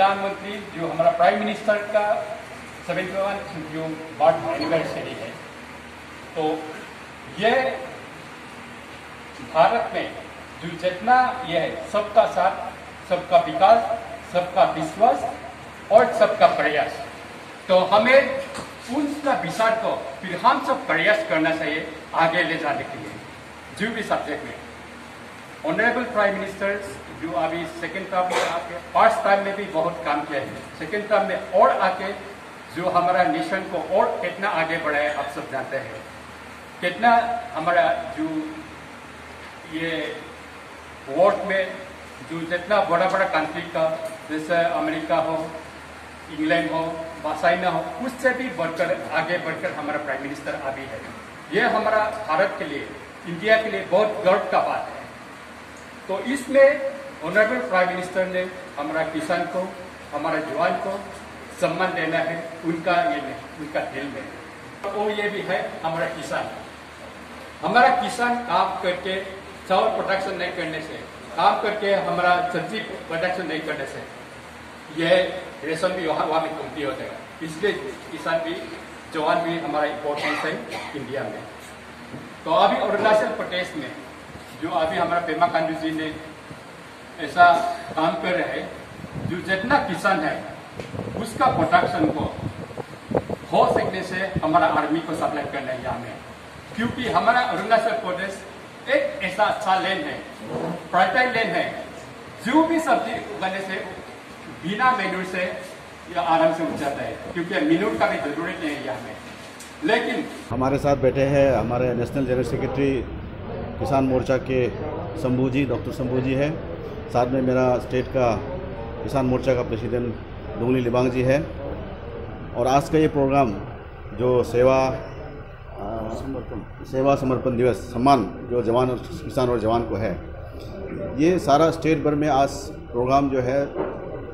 प्रधानमंत्री जो हमारा प्राइम मिनिस्टर का 71 जो बर्थ एनिवर्सरी है, तो यह भारत में जो जितना यह है सबका साथ, सबका विकास, सबका विश्वास और सबका प्रयास, तो हमें उनका विचार को फिर हम सब प्रयास करना चाहिए आगे ले जाने के लिए जो भी सब्जेक्ट में। ऑनरेबल प्राइम मिनिस्टर जो अभी सेकेंड टर्म में आके, फर्स्ट टर्म में भी बहुत काम किया है, सेकेंड टर्म में और आके जो हमारा नेशन को और कितना आगे बढ़ाया आप सब जानते हैं। कितना हमारा जो ये वर्ल्ड में जो जितना बड़ा बड़ा कंट्री का, जैसे अमेरिका हो, इंग्लैंड हो, चाइना हो, उससे भी बढ़कर आगे बढ़कर हमारा प्राइम मिनिस्टर अभी है। ये हमारा भारत के लिए, इंडिया के लिए बहुत गर्व का बात है। तो इसमें ऑनरेबल प्राइम मिनिस्टर ने हमारा किसान को, हमारा जवान को सम्मान देना है उनका ये में, उनका दिल में। तो ये भी है हमारा किसान। हमारा किसान काम करके चावल प्रोडक्शन नहीं करने से, काम करके हमारा सब्जी प्रोडक्शन नहीं करने से यह रेशन भी वहाँ में कमती हो जाएगा। इसलिए किसान भी, जवान भी हमारा इम्पोर्टेंस है इंडिया में। तो अभी अरुणाचल प्रदेश में जो अभी हमारा पेमा खांडू जी ने ऐसा काम कर रहे हैं, जो जितना किसान है उसका प्रोडक्शन को हो सकने से हमारा आर्मी को सप्लाई करना है यहाँ में, क्योंकि हमारा अरुणाचल प्रदेश एक ऐसा अच्छा लैंड है, फर्टाइल लैंड है, जो भी सब्जी उगाने से बिना मैन्यूर से या आराम से उग जाता है, क्योंकि मैन्यूर का भी जरूरत नहीं है यहाँ में। लेकिन हमारे साथ बैठे हैं हमारे नेशनल जनरल सेक्रेटरी किसान मोर्चा के शंभू जी, डॉक्टर शंभू जी है। साथ में मेरा स्टेट का किसान मोर्चा का प्रेसिडेंट डोंगली लिबांग जी है। और आज का ये प्रोग्राम जो सेवा समर्पण दिवस, सम्मान जो जवान और किसान और जवान को है, ये सारा स्टेट भर में आज प्रोग्राम जो है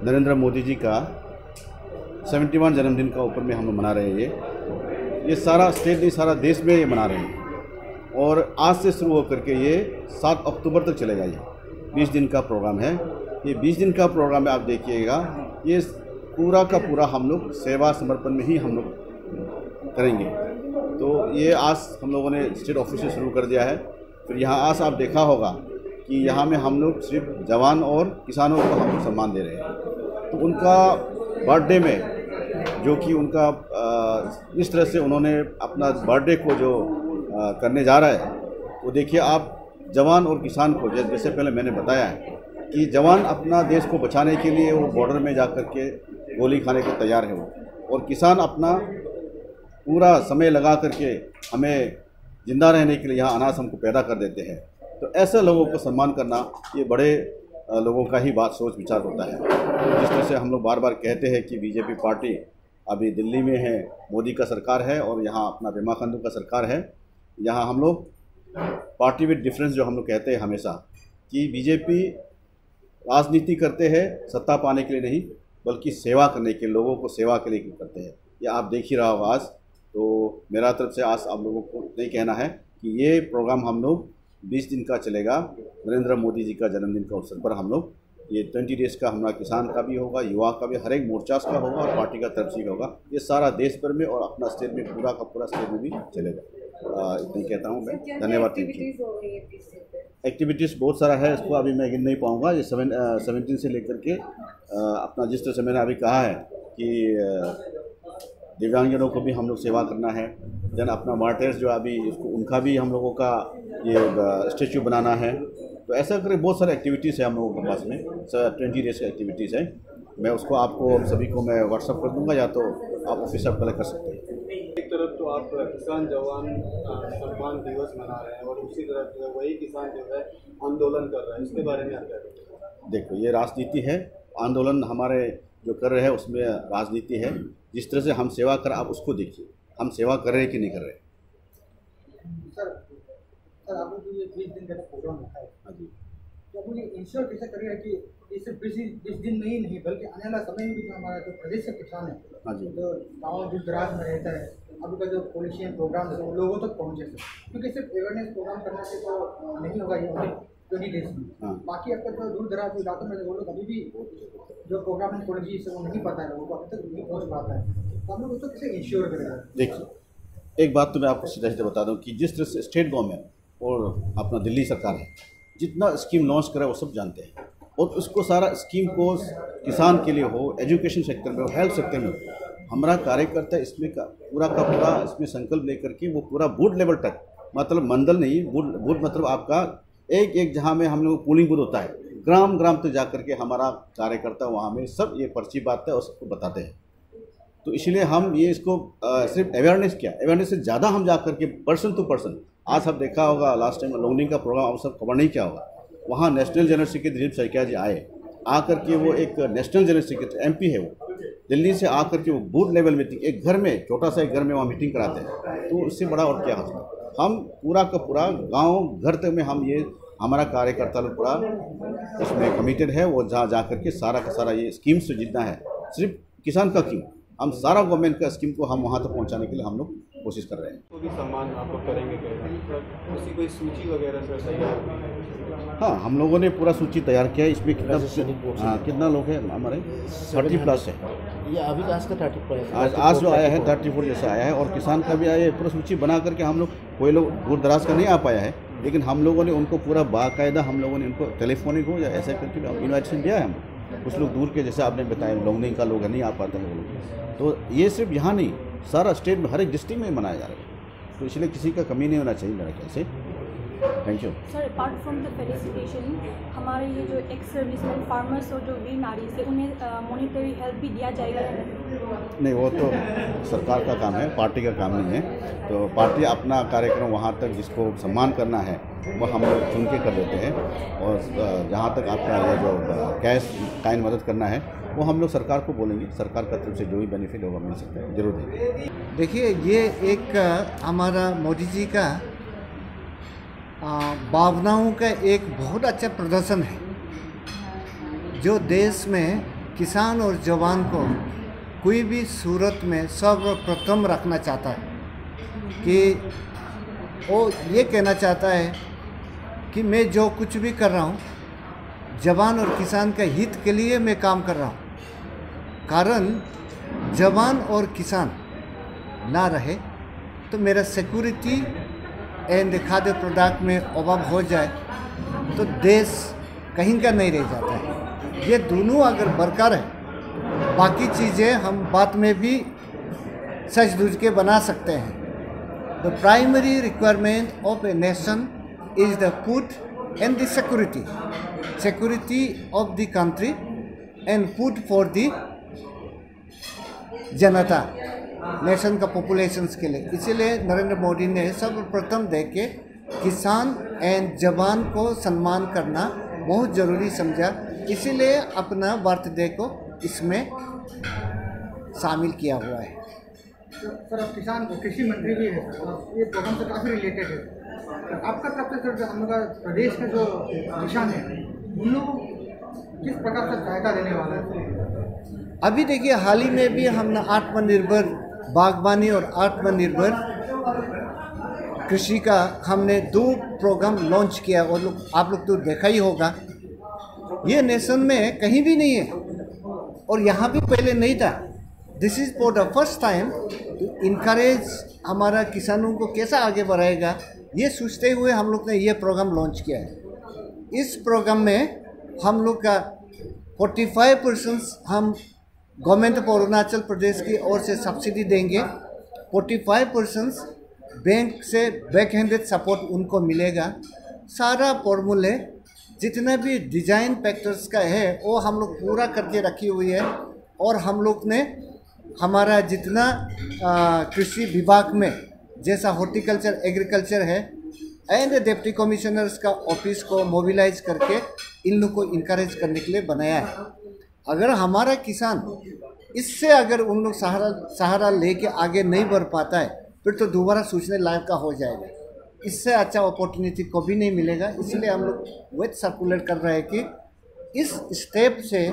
नरेंद्र मोदी जी का 71 जन्मदिन का ऊपर में हम लोग मना रहे हैं। ये सारा स्टेट नहीं, सारा देश में ये मना रहे हैं। और आज से शुरू होकर के ये 7 अक्टूबर तक चलेगा। ये 20 दिन का प्रोग्राम है। ये 20 दिन का प्रोग्राम है, आप देखिएगा, ये पूरा का पूरा हम लोग सेवा समर्पण में ही हम लोग करेंगे। तो ये आज हम लोगों ने स्टेट ऑफिस से शुरू कर दिया है। फिर यहाँ आज आप देखा होगा कि यहाँ में हम लोग सिर्फ जवान और किसानों को हम लोग सम्मान दे रहे हैं। तो उनका बर्थडे में जो कि उनका इस तरह से उन्होंने अपना बर्थडे को जो करने जा रहा है, वो देखिए आप, जवान और किसान को, जैसे पहले मैंने बताया है कि जवान अपना देश को बचाने के लिए वो बॉर्डर में जा कर के गोली खाने को तैयार है वो, और किसान अपना पूरा समय लगा करके हमें ज़िंदा रहने के लिए यहाँ अनाज हमको पैदा कर देते हैं। तो ऐसे लोगों को सम्मान करना ये बड़े लोगों का ही बात, सोच विचार होता है। तो जिस तरह से हम लोग बार बार कहते हैं कि बीजेपी पार्टी अभी दिल्ली में है, मोदी का सरकार है, और यहाँ अपना पेमा खांडू का सरकार है। यहाँ हम लोग पार्टी विद डिफरेंस जो हम लोग कहते हैं हमेशा, कि बीजेपी राजनीति करते हैं सत्ता पाने के लिए नहीं, बल्कि सेवा करने के, लोगों को सेवा के लिए करते हैं। ये आप देख ही रहा होगा आज। तो मेरा तरफ से आज आप लोगों को नहीं कहना है कि ये प्रोग्राम हम लोग 20 दिन का चलेगा। नरेंद्र मोदी जी का जन्मदिन का अवसर पर हम लोग ये 20 डेज का हमारा किसान का भी होगा, युवा का भी, हर एक मोर्चा का होगा और पार्टी का तरफ से भी होगा। ये सारा देश भर में और अपना स्टेट में, पूरा का पूरा स्टेट में भी चलेगा। इतना ही कहता हूँ मैं। धन्यवाद। Thank you. एक्टिविटीज़ बहुत सारा है, इसको अभी मैं गिन नहीं पाऊँगा। ये 17 से लेकर के अपना, जिस तरह से मैंने अभी कहा है कि दिव्यांगजनों को भी हम लोग सेवा करना है। देन अपना मार्टर्स जो अभी उसको, उनका भी हम लोगों का ये स्टेचू बनाना है। तो ऐसा करके बहुत सारे एक्टिविटीज़ है हम लोगों के पास में। 20 डेज की एक्टिविटीज़ है। मैं उसको आपको सभी को मैं व्हाट्सअप कर दूंगा, या तो आप ऑफिस से अप्लाई कर सकते हैं। एक तरफ तो आप किसान जवान सम्मान दिवस मना रहे हैं, और दूसरी तरफ जो है वही किसान जो है आंदोलन कर रहा है, इसके बारे में आप क्या कहेंगे? देखो, ये राजनीति है। आंदोलन हमारे जो कर रहे हैं उसमें राजनीति है। जिस तरह से हम सेवा कर, आप उसको देखिए, हम सेवा कर रहे हैं कि नहीं कर रहे। सर आपने जो ये 20 दिन का प्रोग्राम रखा है, हाँ जी, तो मुझे इंश्योर कैसे करेगा कि इसे 20 दिन में ही नहीं बल्कि आने वाला समय में भी जो हमारा जो प्रदेश का किसान हाँ है जी। जो गाँव दूर दराज में रहता है अभी का जो पॉलिशियन प्रोग्राम है वो लोगों तक पहुँचे सर क्योंकि सिर्फ अवेयरनेस प्रोग्राम करने से तो नहीं होगा ये 20 डेज में। हाँ। बाकी अब तक जो दूर दराज के इलाकों में वो लोग अभी भी जो प्रोग्राम है पॉलिसी से वो नहीं पता है वो अभी तक नहीं पहुँच पाता है तो हम लोग उसको कैसे इंश्योर करेंगे। देखिए एक बात तो मैं आपको सीधा सीधा बता दूं कि जिस तरह से स्टेट गवर्नमेंट और अपना दिल्ली सरकार है जितना स्कीम लॉन्च करा वो सब जानते हैं और उसको सारा स्कीम को किसान के लिए हो एजुकेशन सेक्टर में हो हेल्थ सेक्टर में हो हमारा कार्यकर्ता इसमें पूरा का पूरा इसमें संकल्प लेकर के वो पूरा बूथ लेवल तक मतलब मंडल नहीं बूथ मतलब आपका एक जहाँ में हम लोग पोलिंग बूथ होता है ग्राम ग्राम तक जा करके हमारा कार्यकर्ता वहाँ में सब ये पर्ची बांटते हैं और सबको बताते हैं। तो इसलिए हम ये इसको सिर्फ अवेयरनेस क्या अवेयरनेस से ज़्यादा हम जा करके पर्सन टू पर्सन आज आप देखा होगा लास्ट टाइम लॉन्गडिंग का प्रोग्राम आप सब कवर नहीं किया होगा वहाँ national general secretary Dilip Saikia ji आए आकर के वो एक नेशनल जनरल सेक्रेटरी एमपी है वो दिल्ली से आकर के वो बूथ लेवल मीटिंग एक घर में छोटा सा एक घर में वहाँ मीटिंग कराते हैं तो उससे बड़ा और क्या हो सकता हम पूरा का पूरा गांव घर तक में हम ये हमारा कार्यकर्ता लोग पूरा इसमें कमिटेड है वो जहाँ जा करके सारा का सारा ये स्कीम से जितना है सिर्फ किसान का क्यों हम सारा गवर्नमेंट का स्कीम को हम वहाँ तक पहुँचाने के लिए हम लोग कोशिश कर रहे हैं। तो भी सम्मान आप लोग करेंगे उसी कोई सूची वगैरह से तैयार होगी। हाँ हम लोगों ने पूरा सूची तैयार किया है इसमें कितना लोग हैं हमारे 30+ है ये अभी आज का 30 आज जो आया है 34 जैसा आया है और किसान का भी आया है पूरा सूची बना करके हम लोग कोई लोग दूर दराज का नहीं आ पाया है लेकिन हम लोगों ने उनको पूरा बाकायदा हम लोगों ने उनको टेलीफोनिक हो या ऐसा करके इन्वाइटेशन दिया है हम कुछ लोग दूर के जैसे आपने बताया लॉन्गडिंग का लोग नहीं आ पाते हैं वो लोग तो ये सिर्फ यहाँ नहीं सारा स्टेट में हर एक डिस्ट्रिक्ट में मनाया जा रहा है तो इसलिए किसी का कमी नहीं होना चाहिए मेरा ख्याल से। Thank you sir apart from the felicitation हमारे ये जो एक्स सर्विसमैन फार्मर्स और जो वीर नारी से उन्हें मॉनिटरी हेल्प भी दिया जाएगा नहीं वो तो सरकार का काम है पार्टी का काम नहीं है तो पार्टी अपना कार्यक्रम वहाँ तक जिसको सम्मान करना है वो हम लोग चुन के कर देते हैं और जहाँ तक आपका ये जो कैश काइन मदद करना है वो हम लोग सरकार को बोलेंगे सरकार का तरफ से जो भी बेनिफिट होगा मिल सकता है जरूर देंगे। देखिए ये एक हमारा मोदी जी का भावनाओं का एक बहुत अच्छा प्रदर्शन है जो देश में किसान और जवान को कोई भी सूरत में सर्वप्रथम रखना चाहता है कि वो ये कहना चाहता है कि मैं जो कुछ भी कर रहा हूँ जवान और किसान का हित के लिए मैं काम कर रहा हूँ कारण जवान और किसान ना रहे तो मेरा सिक्योरिटी एंड खाद्य प्रोडक्ट में अभाव हो जाए तो देश कहीं का नहीं रह जाता है। ये दोनों अगर बरकरार है बाकी चीज़ें हम बाद में भी सच दूज के बना सकते हैं। The primary requirement of a nation is the food and the security of the country and food for the Janata nation का पॉपुलेशंस के लिए। इसीलिए नरेंद्र मोदी ने सर्वप्रथम देख के किसान एंड जवान को सम्मान करना बहुत ज़रूरी समझा इसीलिए अपना बर्थडे को इसमें शामिल किया हुआ है। सर आप किसान कृषि मंत्री भी है ये प्रोग्राम से काफ़ी रिलेटेड है आपका तरफ से सर हम लोग का प्रदेश का जो किसान है उन लोगों को किस प्रकार से सहायता देने वाला है। अभी देखिए हाल ही में भी हमने आत्मनिर्भर बागवानी और आत्मनिर्भर कृषि का हमने 2 प्रोग्राम लॉन्च किया और आप लोग तो देखा ही होगा ये नेशन में कहीं भी नहीं है और यहाँ भी पहले नहीं था। This is for the first time to encourage हमारा किसानों को कैसा आगे बढ़ाएगा ये सोचते हुए हम लोग ने ये प्रोग्राम लॉन्च किया है। इस प्रोग्राम में हम लोग का 45% हम गवर्नमेंट ऑफ अरुणाचल प्रदेश की ओर से सब्सिडी देंगे 45% बैंक से बैक हैंडेड सपोर्ट उनको मिलेगा। सारा फॉर्मूले जितना भी डिजाइन फैक्टर्स का है वो हम लोग पूरा करके रखी हुई है और हम लोग ने हमारा जितना कृषि विभाग में जैसा हॉर्टिकल्चर एग्रीकल्चर है एंड डिप्टी कमिश्नर्स का ऑफिस को मोबिलाइज करके इन लोग को इनकरेज करने के लिए बनाया है। अगर हमारा किसान इससे अगर उन लोग सहारा लेके आगे नहीं बढ़ पाता है फिर तो दोबारा सोचने लायक का हो जाएगा। इससे अच्छा अपॉर्चुनिटी को भी नहीं मिलेगा। इसलिए हम लोग वेट सर्कुलेट कर रहे हैं कि इस स्टेप से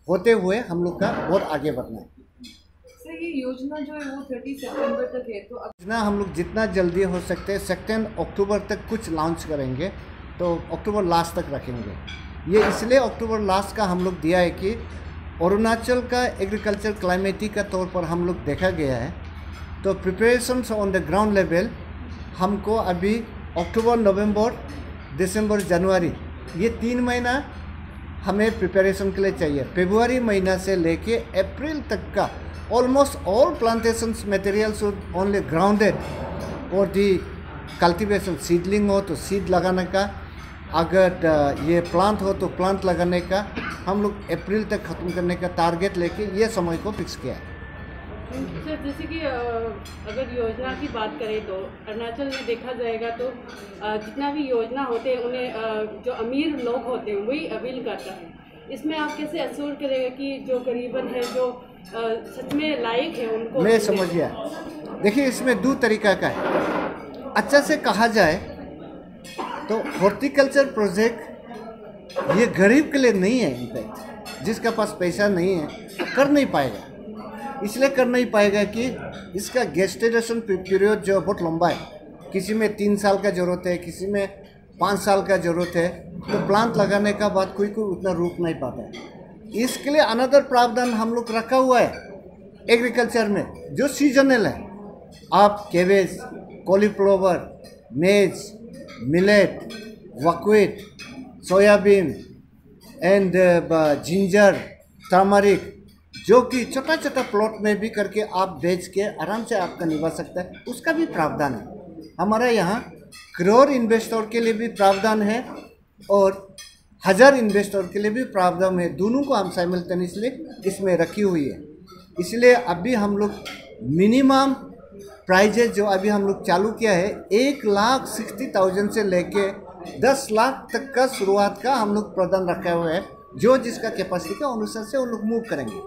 होते हुए हम लोग का बहुत आगे बढ़ना है। सर ये योजना जो है वो 30 सितंबर तक है, तो योजना हम लोग जितना जल्दी हो सकते हैं 2 अक्टूबर तक कुछ लॉन्च करेंगे, तो अक्टूबर लास्ट तक रखेंगे। ये इसलिए अक्टूबर लास्ट का हम लोग दिया है कि अरुणाचल का एग्रीकल्चर क्लाइमेटी का तौर पर हम लोग देखा गया है, तो preparations on the ground level हमको अभी अक्टूबर, नवंबर, दिसंबर, जनवरी ये 3 महीना हमें प्रिपरेशन के लिए चाहिए। फरवरी महीना से लेके अप्रैल तक का almost all plantations materials only grounded for the cultivation. Seedling हो तो सीड लगाने का, अगर ये प्लांट हो तो प्लांट लगाने का हम लोग अप्रैल तक ख़त्म करने का टारगेट लेके ये समय को फिक्स किया है। सर जैसे कि अगर योजना की बात करें तो अरुणाचल में देखा जाएगा तो जितना भी योजना होते हैं उन्हें जो अमीर लोग होते हैं वही अवील करता है। इसमें आप कैसे अश्योर करेंगे कि जो गरीबन है, जो सच में लायक है उनको? मैं समझ गया। देखिए इसमें 2 तरीका का है। अच्छा से कहा जाए तो हॉर्टिकल्चर प्रोजेक्ट ये गरीब के लिए नहीं है। इनफैक्ट जिसका पास पैसा नहीं है कर नहीं पाएगा। इसलिए कर नहीं पाएगा कि इसका गेस्टेशन पीरियड जो बहुत लंबा है। किसी में 3 साल का ज़रूरत है, किसी में 5 साल का ज़रूरत है, तो प्लांट लगाने का बाद कोई उतना रुक नहीं पाता है। इसके लिए अनदर प्रावधान हम लोग रखा हुआ है एग्रीकल्चर में जो सीजनल है। आप केवेज, कॉलीफ्लावर, मेज, millet, buckwheat, soybean and ginger, turmeric, जो कि छोटा छोटा प्लॉट में भी करके आप बेच के आराम से आपका निभा सकता है, उसका भी प्रावधान है। हमारा यहाँ करोड़ इन्वेस्टर के लिए भी प्रावधान है और 1000 इन्वेस्टर के लिए भी प्रावधान है। दोनों को हम साइमल्टेनियसली इसमें रखी हुई है। इसलिए अभी हम लोग मिनिमम प्राइजेज जो अभी हम लोग चालू किया है 1,60,000 से लेके 10 लाख तक का शुरुआत का हम लोग प्रदान रखा हुआ है। जो जिसका कैपेसिटी का अनुसार से वो लोग मूव करेंगे।